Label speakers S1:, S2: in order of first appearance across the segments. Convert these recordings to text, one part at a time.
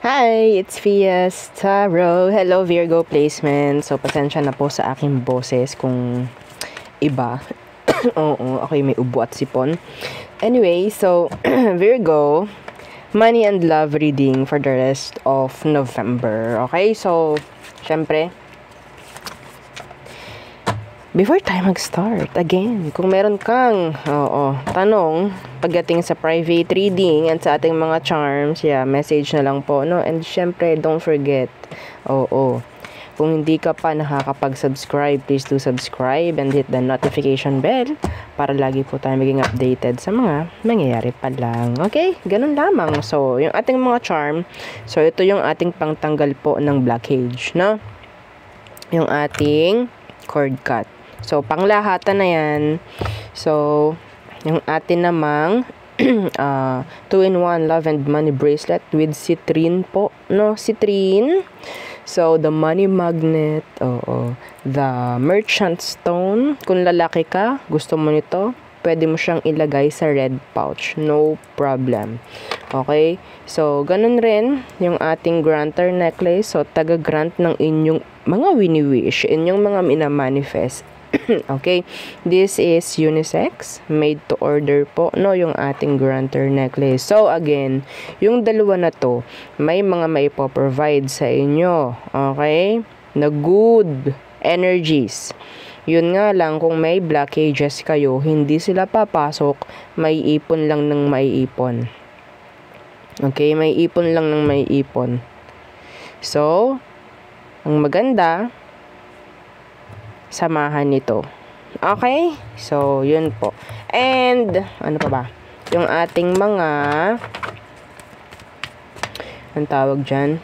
S1: Hi, it's Fias Tarot. Hello, Virgo placement. So, pasensya na po sa aking boses kung iba. Oo, okay, may ubo at sipon. Anyway, so, Virgo, money and love reading for the rest of November. Okay, so, syempre, before tayo mag-start, again, kung meron kang tanong pagdating sa private reading and sa ating mga charms, message na lang po, no? And syempre, don't forget, kung hindi ka pa nakakapag-subscribe, please do subscribe and hit the notification bell para lagi po tayo maging updated sa mga nangyayari pa lang. Okay? Ganun lamang. So, yung ating mga charm, so ito yung ating pangtanggal po ng blockage, no? Yung ating cord cut. So, panglahatan na yan. So, yung atin namang 2-in-1 Love and Money Bracelet with citrine po, no? Citrine. So, the money magnet, the merchant stone. Kung lalaki ka, gusto mo nito, pwede mo siyang ilagay sa red pouch. No problem. Okay? So, ganun rin yung ating granter necklace. So, taga-grant ng inyong mga wini-wish, inyong mga minamanifest. Okay, this is unisex, made to order po, no, yung ating granter necklace. So again, yung dalawa na to, may mga maipoprovide sa inyo, okay, na good energies. Yun nga lang, kung may blockages kayo, hindi sila papasok, may ipon lang ng may ipon. Okay, may ipon lang ng may ipon. So, ang maganda, samahan nito. Okay? So, yun po. And, ano pa ba? Yung ating mga, ang tawag dyan,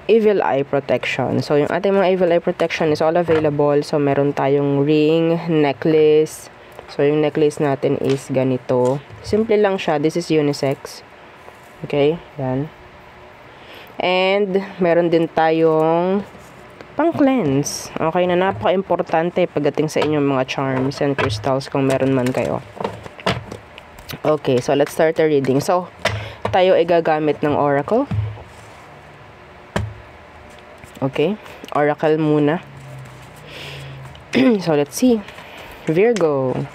S1: evil eye protection. So, yung ating mga evil eye protection is all available. So, meron tayong ring, necklace. So, yung necklace natin is ganito. Simple lang siya. This is unisex. Okay? Yan. And, meron din tayong pang-cleanse. Okay, na napaka-importante pagdating sa inyong mga charms and crystals kung meron man kayo. Okay, so let's start the reading. So, tayo ay gagamit ng oracle. Okay, oracle muna. So, let's see. Virgo.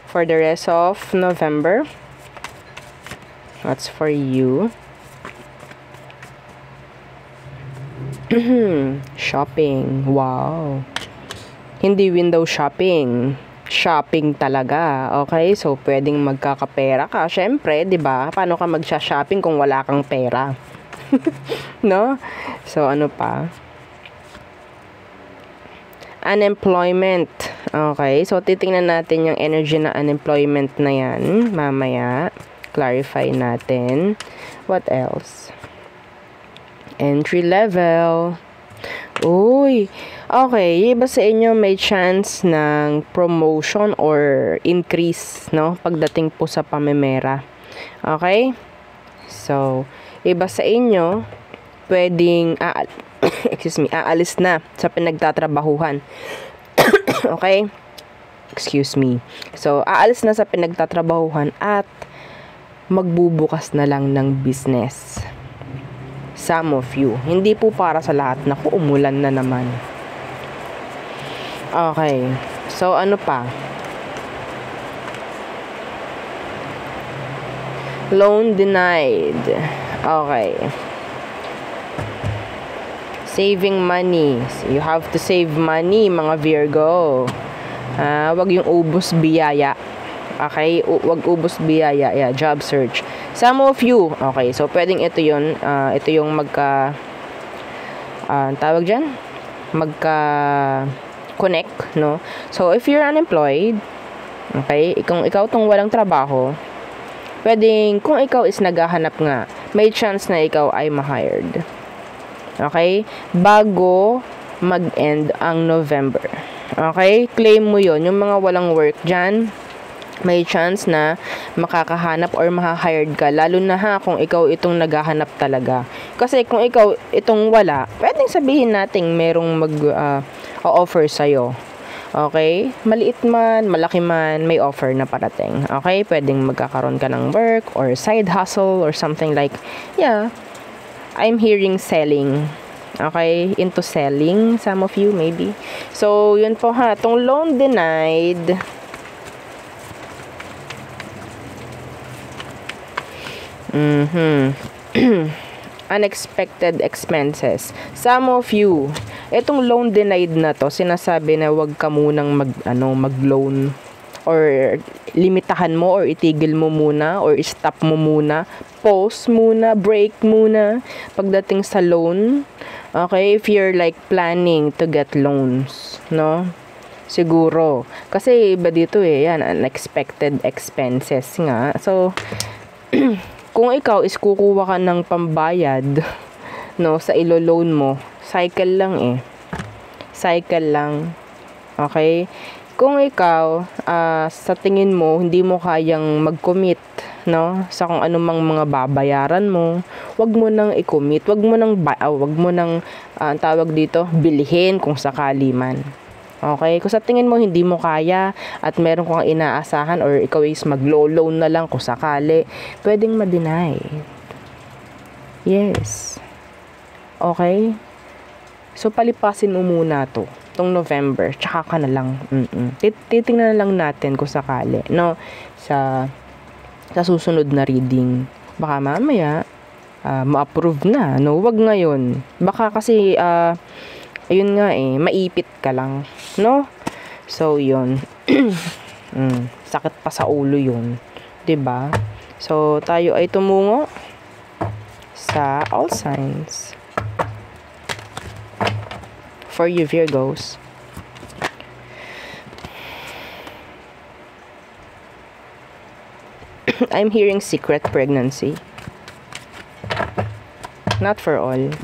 S1: For the rest of November, that's for you. Shopping. Wow. Hindi window shopping. Shopping talaga. Okay? So, pwedeng magkakapera ka. Syempre, di ba? Paano ka magsha-shopping kung wala kang pera? No? So, ano pa? Unemployment. Okay? So, titingnan natin yung energy na unemployment na yan. Mamaya. Clarify natin. What else? Entry level. Uy. Okay. Iba sa inyo may chance ng promotion or increase, no? Pagdating po sa pamemera. Okay? So, iba sa inyo pwedeng aalis na sa pinagtatrabahuhan. Okay? Excuse me. So, aalis na sa pinagtatrabahuhan at magbubukas na lang ng business. Some of you. Hindi po para sa lahat. Naku, umulan na naman. Okay. So, ano pa? Loan denied. Okay. Saving money. You have to save money, mga Virgo. Wag yung ubos biyaya. Okay? Wag ubos biyaya. Yeah, job search. Some of you, okay, so pwedeng ito yun, ito yung tawag dyan, magka-connect, no? So, if you're unemployed, okay, kung ikaw tong walang trabaho, pwedeng, kung ikaw is naghahanap nga, may chance na ikaw ay ma-hired. Okay? Bago mag-end ang November. Okay? Claim mo yon, yung mga walang work dyan, may chance na makakahanap or maka-hired ka. Lalo na kung ikaw itong naghahanap talaga. Kasi kung ikaw itong wala, pwedeng sabihin natin merong mag-offer sa'yo. Okay? Maliit man, malaki man, may offer na parating. Okay? Pwedeng magkakaroon ka ng work or side hustle or something like, yeah, I'm hearing selling. Okay? Into selling, some of you maybe. So, yun po ha. Itong loan denied, unexpected expenses. Some of you, etong loan denied na to, sinasabi na wag ka munang mag-loan or limitahan mo or itigil mo muna or stop mo muna, pause muna, break muna pagdating sa loan. Okay, if you're like planning to get loans, no? Siguro. Kasi iba dito yan, unexpected expenses nga. So, kung ikaw is kukuha ka ng pambayad, no, sa ilo-loan mo, cycle lang Cycle lang. Okay? Kung ikaw, sa tingin mo, hindi mo kayang mag-commit, no, sa kung anumang mga babayaran mo, wag mo nang i-commit, wag mo nang tawag dito, bilhin kung sakali man. Okay? Kung sa tingin mo hindi mo kaya at meron kang inaasahan or ikaw is mag-loan na lang kung sakali, pwedeng ma-deny. Yes. Okay? So, palipasin mo muna itong November, tsaka ka na lang. Titingnan na lang natin kung sakali, no? Sa susunod na reading. Baka mamaya, ma-approve na, no? Wag ngayon. Baka kasi, ayun nga maipit ka lang, no? So, yun. Sakit pa sa ulo yun. 'Di ba? So, tayo ay tumungo sa all signs. For you Virgos. I'm hearing secret pregnancy. Not for all.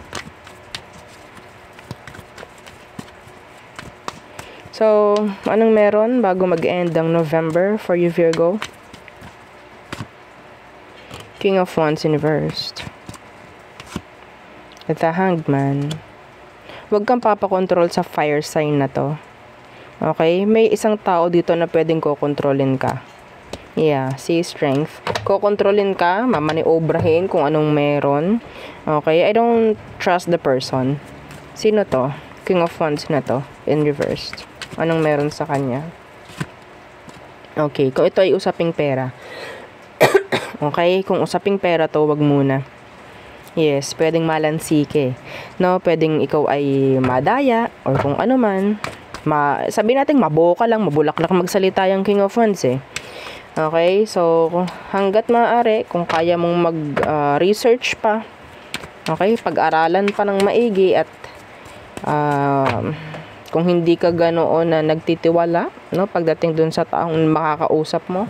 S1: So, anong meron bago mag-end ang November for you Virgo? King of Wands inversed. The Hanged Man. Huwag kang papakontrol sa fire sign na to. Okay? May isang tao dito na pwedeng kokontrolin ka. Yeah, see strength. Kokontrolin ka, mamaniobrahin kung anong meron. Okay? I don't trust the person. Sino to? King of Wands na to, in reversed. Anong meron sa kanya? Okay, kung ito ay usaping pera. Okay, kung usaping pera to, wag muna. Yes, pwedeng malansike. No, pwedeng ikaw ay madaya or kung ano man. Sabihin natin maboka lang, mabulaklak magsalita yung King of Wands Okay, so hanggat maaari, kung kaya mong mag-research pa, okay, pag-aralan pa ng maigi at kung hindi ka ganoon na nagtitiwala, no, pagdating dun sa taong makakausap mo,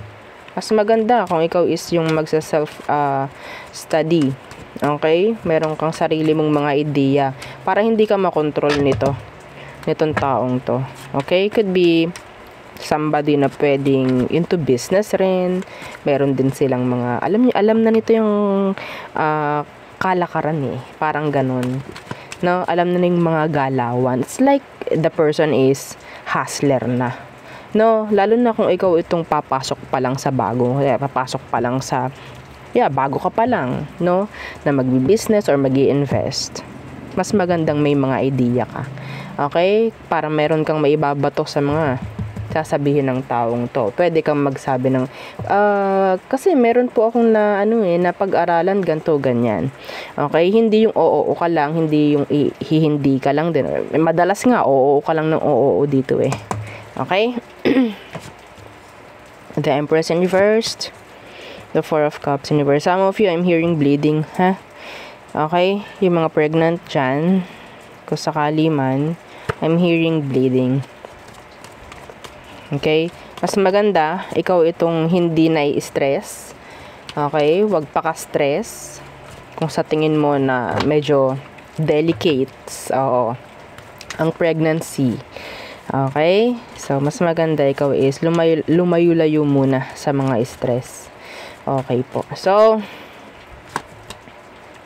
S1: mas maganda kung ikaw is yung magsa-self-study. Okay? Meron kang sarili mong mga ideya para hindi ka makontrol nitong taong to. Okay? Could be somebody na pwedeng into business rin. Meron din silang mga, alam na nito yung kalakaran Parang ganun. No, alam na yung mga galawan. It's like the person is hustler na. No, lalo na kung ikaw itong papasok pa lang sa bago. Papasok pa lang sa, bago ka pa lang, no, na magbi-business or magi-invest. Mas magandang may mga idea ka. Okay? Para meron kang maibabato sa mga sasabihin ng taong to. Pwede kang magsabi ng kasi meron po akong na pag-aralan ganto ganyan. Okay, hindi yung oo ka lang, hindi yung hindi ka lang din. Madalas nga oo ka lang ng oo dito Okay? The Empress in reversed. The Four of Cups in reverse. Some of you, I'm hearing bleeding, Okay? Yung mga pregnant dyan, kung sakali man, I'm hearing bleeding. Okay? Mas maganda, ikaw itong hindi nai-stress. Okay? Huwag pa ka-stress. Kung sa tingin mo na medyo delicate, ang pregnancy. Okay? So, mas maganda ikaw is lumayo-layo muna sa mga stress. Okay po. So,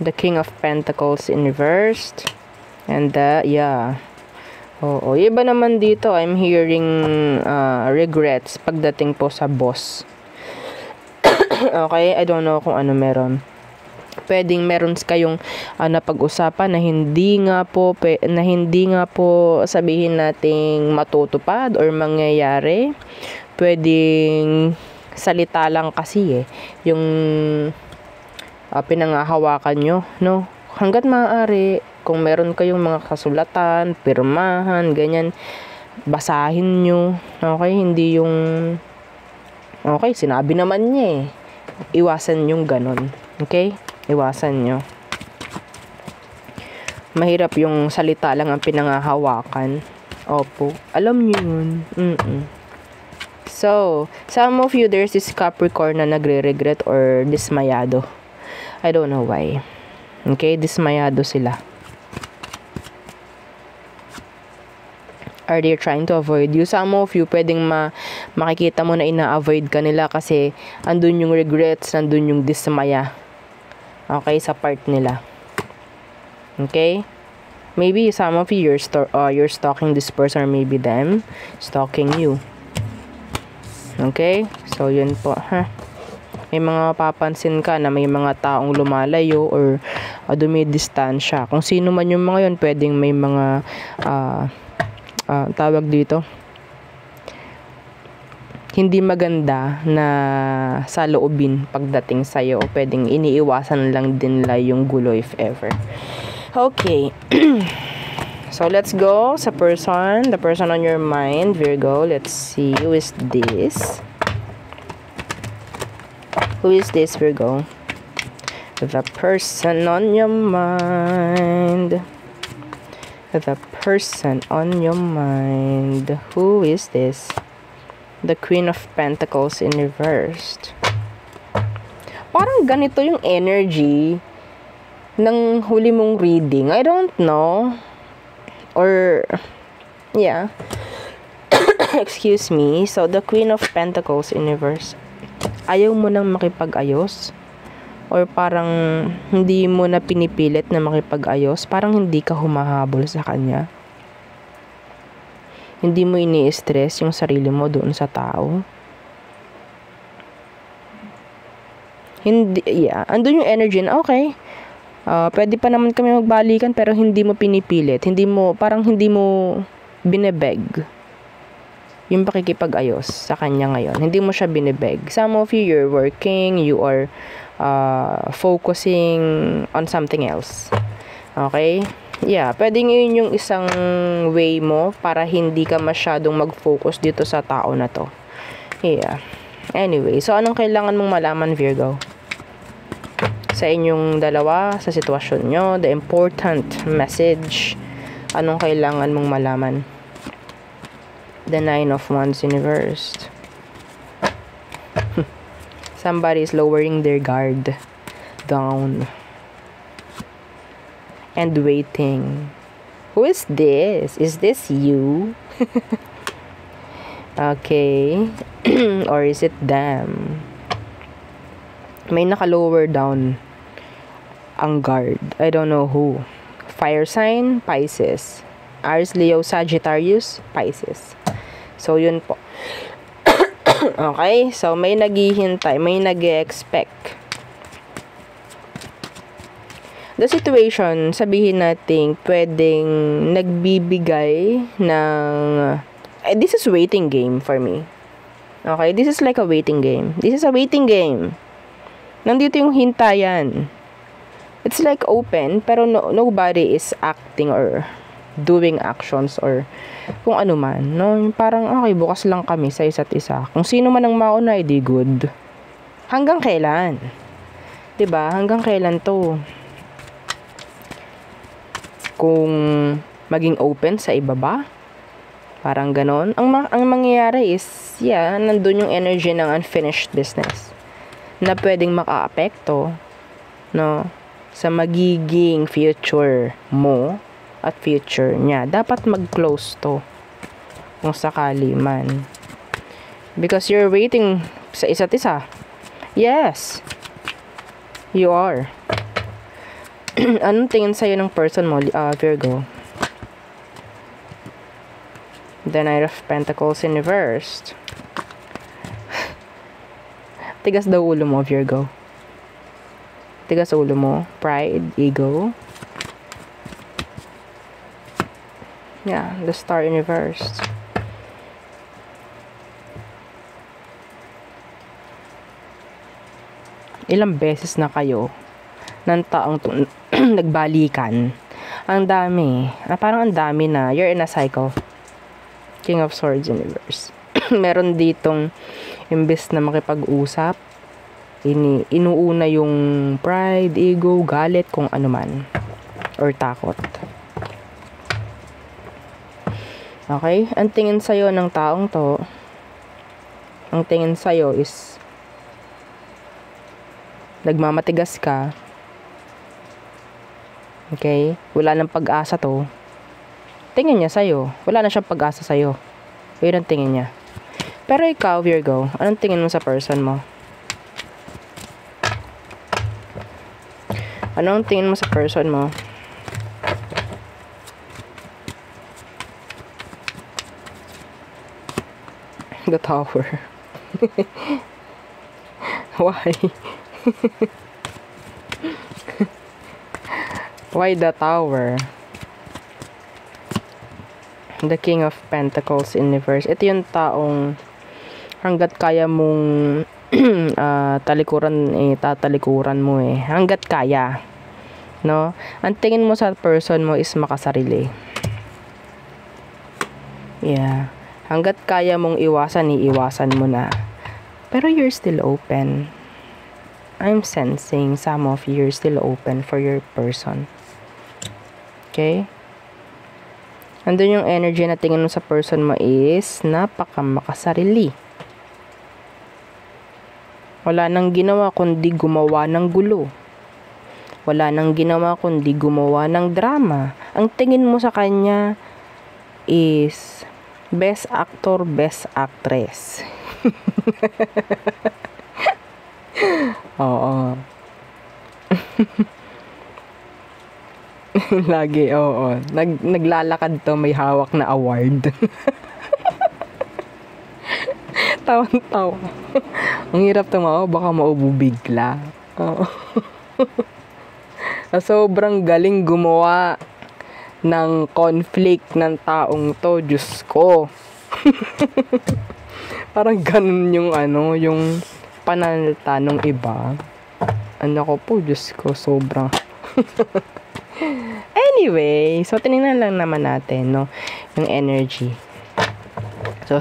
S1: the King of Pentacles in reversed. And Oo, iba naman dito, I'm hearing regrets pagdating po sa boss. Okay, I don't know kung ano meron. Pwedeng meron kayong napag-usapan na hindi nga po sabihin nating matutupad or mangyayari. Pwedeng salita lang kasi yung pinangahawakan nyo, no? Hanggat maaari, kung meron kayong mga kasulatan, pirmahan, ganyan, basahin nyo. Okay, hindi yung okay, sinabi naman niya iwasan yung ganon. Okay? Iwasan nyo. Mahirap yung salita lang ang pinangahawakan. Opo. Alam nyo yun. So, some of you, there's this Capricorn na nagre-regret or dismayado. I don't know why. Okay? Dismayado sila. Are they trying to avoid you? Some of you, pwedeng makikita mo na ina-avoid ka nila kasi andun yung regrets, andun yung dismaya. Okay? Sa part nila. Okay? Maybe some of you, you're stalking this person or maybe them stalking you. Okay? So, yun po. May mga papansin ka na may mga taong lumalayo or dumidistansya. Kung sino man yung mga yun, pwedeng may mga tawag dito, hindi maganda na sa loobin pagdating sa'yo. Pwedeng iniiwasan lang din nila yung gulo if ever. Okay. So, let's go sa person. The person on your mind, Virgo. Let's see. Who is this? Who is this, Virgo? The person on your mind. The person on your mind. Who is this? The Queen of Pentacles in reversed. Parang ganito yung energy ng huli mong reading. I don't know. Or, yeah. Excuse me. So, the Queen of Pentacles in reverse. Ayaw mo nang makipag-ayos? Or parang hindi mo na pinipilit na makipag-ayos? Parang hindi ka humahabol sa kanya? Hindi mo ini-stress yung sarili mo doon sa tao? Hindi, yeah. Andun yung energy na, okay. Pwede pa naman kami magbalikan pero hindi mo pinipilit. Parang hindi mo binebeg yung pakikipag-ayos sa kanya ngayon. Hindi mo siya binebeg. Some of you, you're working, you are focusing on something else. Okay? Yeah, pwedeng yun yung isang way mo para hindi ka masyadong mag-focus dito sa tao na to. Yeah. Anyway, so anong kailangan mong malaman, Virgo? Sa inyong dalawa, sa sitwasyon nyo, the important message, anong kailangan mong malaman? The Nine of Wands in reversed. Somebody is lowering their guard down and waiting. Who is this? Is this you? Okay. Or is it them? May naka-lower down ang guard. I don't know who. Fire sign, Pisces. Aries, Leo, Sagittarius, Pisces. So, yun po. Okay? So, may naghihintay, may nag-expect. The situation, sabihin natin, pwedeng nagbibigay ng... this is waiting game for me. Okay? This is like a waiting game. This is a waiting game. Nandito yung hintayan. It's like open, pero nobody is acting or doing actions or kung ano man, no? Parang, okay, bukas lang kami sa isa't isa. Kung sino man ang mauna, edi good. Hanggang kailan? 'Di ba? Hanggang kailan to? Kung maging open sa iba ba? Parang ganon. Ang mangyayari is, yeah, nandun yung energy ng unfinished business na pwedeng maka-apekto, no, sa magiging future mo at future niya. Dapat mag-close to kung sakali man. Because you're waiting sa isa't isa. Yes. You are. Anong tingin sa'yo ng person mo, Virgo? The Knight of Pentacles in reversed. Tigas daw ulo mo, Virgo. Tigas ulo mo. Pride, ego. Yeah, the Star in reversed. Ilang beses na kayo ng taong nagbalikan. Ang dami. Parang ang dami na. You're in a cycle. King of Swords in reverse. Meron ditong imbes na makipag-usap, inuuna yung pride, ego, galit, kung ano man. Or takot. Okay? Ang tingin sa'yo ng taong to, ang tingin sa'yo is nagmamatigas ka. Okay? Wala nang pag-asa to. Tingin niya sa'yo. Wala na siyang pag-asa sa'yo. Yun ang tingin niya. Pero ikaw, Virgo, anong tingin mo sa person mo? Anong tingin mo sa person mo? The Tower. Why? Why the Tower? The King of Pentacles in reverse. Ito yung taong hanggat kaya mong tatalikuran mo eh. Hanggat kaya. No? Ang tingin mo sa person mo is makasarili. Yeah. Hanggat kaya mong iwasan, iiwasan mo na. Pero you're still open. I'm sensing some of you are still open for your person. Okay? Andun yung energy na tingin mo sa person mo is napakamakasarili. Wala nang ginawa kundi gumawa ng gulo. Wala nang ginawa kundi gumawa ng drama. Ang tingin mo sa kanya is best actor, best actress. Oo. Lagi, oo. Naglalakad to, may hawak na award. Tawan-tawa. Ang hirap tumawa, baka maubo bigla. Oo. Sobrang galing gumawa ng conflict ng taong to, Diyos ko. Parang ganun yung yung pananalita ng iba. Ano ko po, Diyos ko, sobrang. Anyway, so tinignan lang naman natin, no, yung energy. So,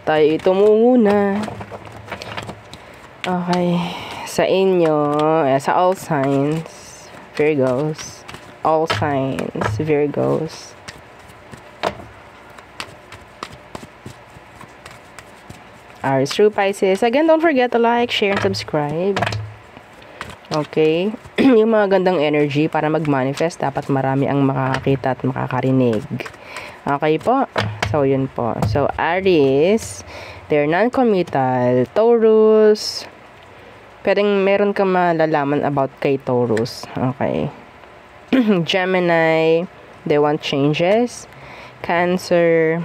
S1: tayo ito muna. Okay. Sa inyo, sa all signs, Virgos. All signs, Virgos. Aries through Pisces. Again, don't forget to like, share, and subscribe. Okay? Yung mga gandang energy para mag-manifest, dapat marami ang makakakita at makakarinig. Okay po? So, yun po. So, Aries, they're non-committal. Taurus, pwedeng meron ka malalaman about kay Taurus. Okay? Gemini, they want changes. Cancer,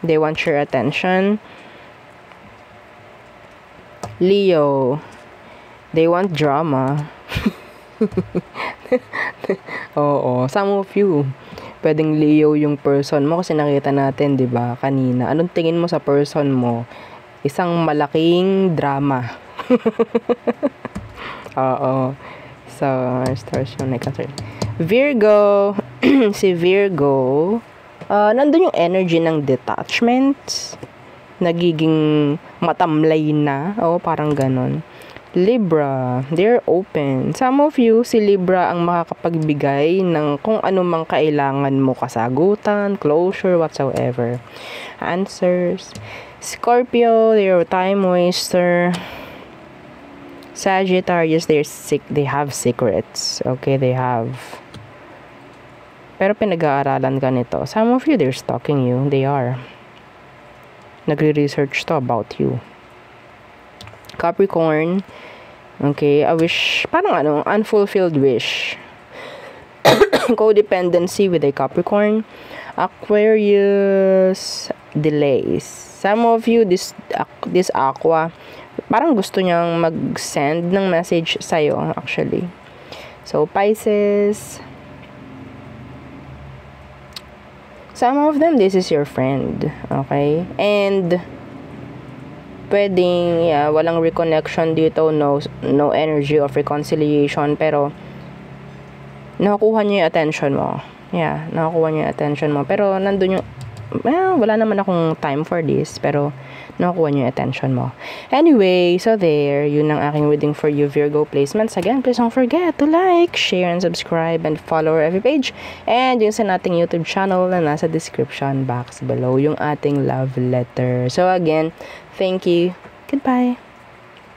S1: they want your attention. Leo, they want drama. Oo, some of you, pwedeng Leo yung person mo kasi nakita natin, 'di ba, kanina. Anong tingin mo sa person mo? Isang malaking drama. Oo. So, stars yung next. Virgo, si Virgo, nandun yung energy ng detachment. Nagiging matamlay na. Parang ganon. Libra, they're open. Some of you, si Libra ang makakapagbigay ng kung ano mang kailangan mo, kasagutan, closure, whatsoever. Answers. Scorpio, they're time waster. Sagittarius, they have secrets. Okay, they have. Pero pinag-aaralan ka nito. Some of you, they're stalking you. They are. Nagre-research to about you. Capricorn, okay, a wish, parang unfulfilled wish. codependency with a Capricorn. Aquarius, delays. Some of you, this Aqua, parang gusto niyang mag-send ng message sa'yo, actually. So, Pisces, some of them, this is your friend, okay? And, pwedeng, walang reconnection dito, no energy of reconciliation, pero, nakakuha niya yung attention mo. Yeah, nakakuha niya yung attention mo. Pero, nandun yung, wala naman akong time for this, pero, nakukuha niyo yung attention mo. Anyway, so there, yun ang aking reading for you, Virgo placements. Again, please don't forget to like, share, and subscribe, and follow our every page. And yung sa nating YouTube channel na nasa description box below, yung ating love letter. So again, thank you. Goodbye.